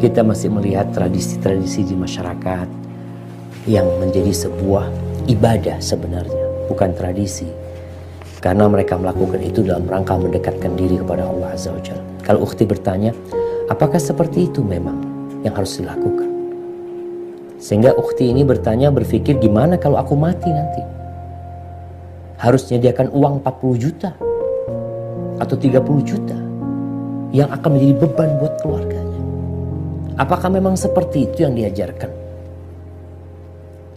kita masih melihat tradisi-tradisi di masyarakat yang menjadi sebuah ibadah sebenarnya, bukan tradisi. Karena mereka melakukan itu dalam rangka mendekatkan diri kepada Allah Azza wa Jalla. Kalau ukhti bertanya, apakah seperti itu memang yang harus dilakukan? Sehingga ukhti ini berpikir gimana kalau aku mati nanti? Harus menyediakan uang 40 juta atau 30 juta yang akan menjadi beban buat keluarganya. Apakah memang seperti itu yang diajarkan?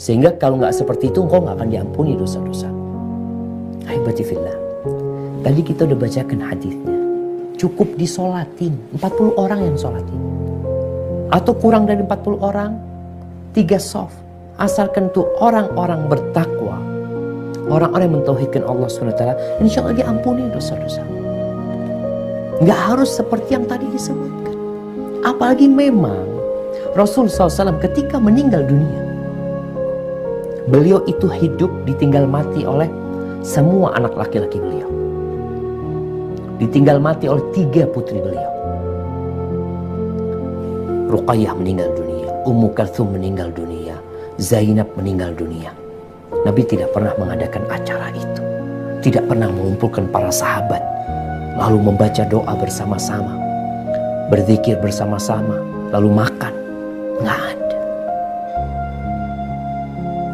Sehingga kalau nggak seperti itu, engkau nggak akan diampuni dosa-dosa. Ahibati fillah, tadi kita udah bacakan hadisnya. Cukup disolatin, 40 orang yang solatin. Atau kurang dari 40 orang, 3 soft. Asalkan tuh orang-orang bertakwa, orang-orang yang mentauhidkan Allah SWT, insya Allah diampuni dosa-dosa. Nggak harus seperti yang tadi disebutkan. Apalagi memang Rasul SAW ketika meninggal dunia, beliau itu hidup ditinggal mati oleh semua anak laki-laki beliau. Ditinggal mati oleh 3 putri beliau. Ruqayyah meninggal dunia, Ummu Kalthum meninggal dunia, Zainab meninggal dunia. Nabi tidak pernah mengadakan acara itu. Tidak pernah mengumpulkan para sahabat, lalu membaca doa bersama-sama, berzikir bersama-sama, lalu makan. Nggak ada.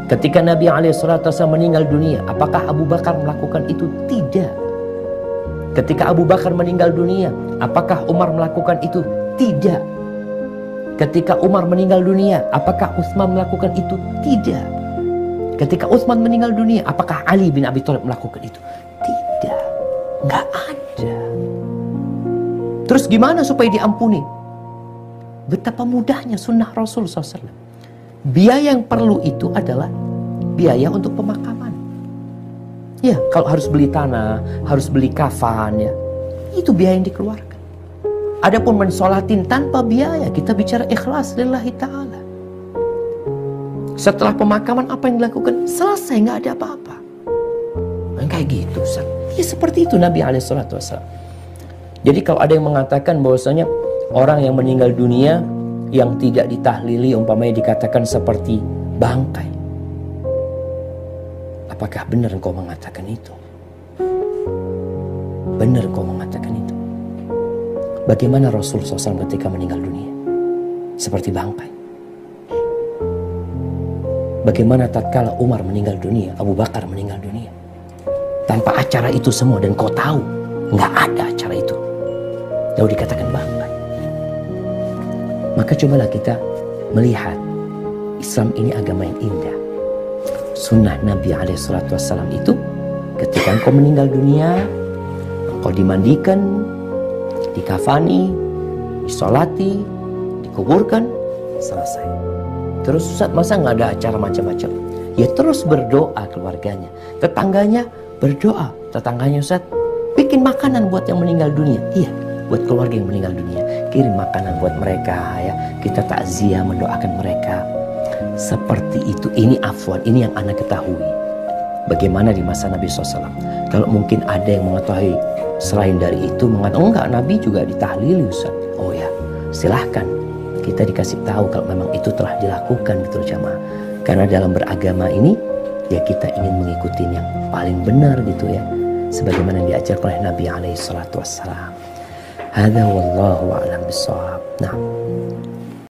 Ketika Nabi SAW meninggal dunia, apakah Abu Bakar melakukan itu? Tidak. Ketika Abu Bakar meninggal dunia, apakah Umar melakukan itu? Tidak. Ketika Umar meninggal dunia, apakah Utsman melakukan itu? Tidak. Ketika Utsman meninggal dunia, apakah Ali bin Abi Thalib melakukan itu? Tidak. Nggak ada. Terus gimana supaya diampuni? Betapa mudahnya sunnah Rasul SAW. Biaya yang perlu itu adalah biaya untuk pemakaman. Ya, kalau harus beli tanah, harus beli kafan, ya, itu biaya yang dikeluarkan. Adapun mensolatin tanpa biaya, kita bicara ikhlas lillahi ta'ala. Setelah pemakaman apa yang dilakukan? Selesai, nggak ada apa-apa. Kayak gitu, Ustaz. Ya seperti itu Nabi SAW. Jadi kalau ada yang mengatakan bahwasanya orang yang meninggal dunia yang tidak ditahlili umpamanya dikatakan seperti bangkai. Apakah benar engkau mengatakan itu? Benar engkau mengatakan itu? Bagaimana Rasul SAW ketika meninggal dunia? Seperti bangkai. Bagaimana tatkala Umar meninggal dunia, Abu Bakar meninggal dunia? Tanpa acara itu semua, dan kau tahu nggak ada acara itu, lalu dikatakan bangkai. Maka cobalah kita melihat Islam ini agama yang indah. Sunnah Nabi SAW itu ketika engkau meninggal dunia, engkau dimandikan, dikafani, disolati, dikuburkan, selesai. Terus Ustaz, masa nggak ada acara macam-macam? Ya terus berdoa keluarganya, tetangganya berdoa, tetangganya Ustaz bikin makanan buat yang meninggal dunia. Iya, buat keluarga yang meninggal dunia, kirim makanan buat mereka, ya. Kita takziah mendoakan mereka. Seperti itu. Ini afwan, ini yang Anda ketahui. Bagaimana di masa Nabi SAW? Kalau mungkin ada yang mengetahui selain dari itu, mengatakan, oh enggak, Nabi juga ditahlili Ustaz. Oh ya, silahkan. Kita dikasih tahu kalau memang itu telah dilakukan gitu jamaah. Karena dalam beragama ini, ya kita ingin mengikuti yang paling benar gitu ya. Sebagaimana yang diajarkan oleh Nabi SAW. Hadza wallahu a'lam bishawab. Nah.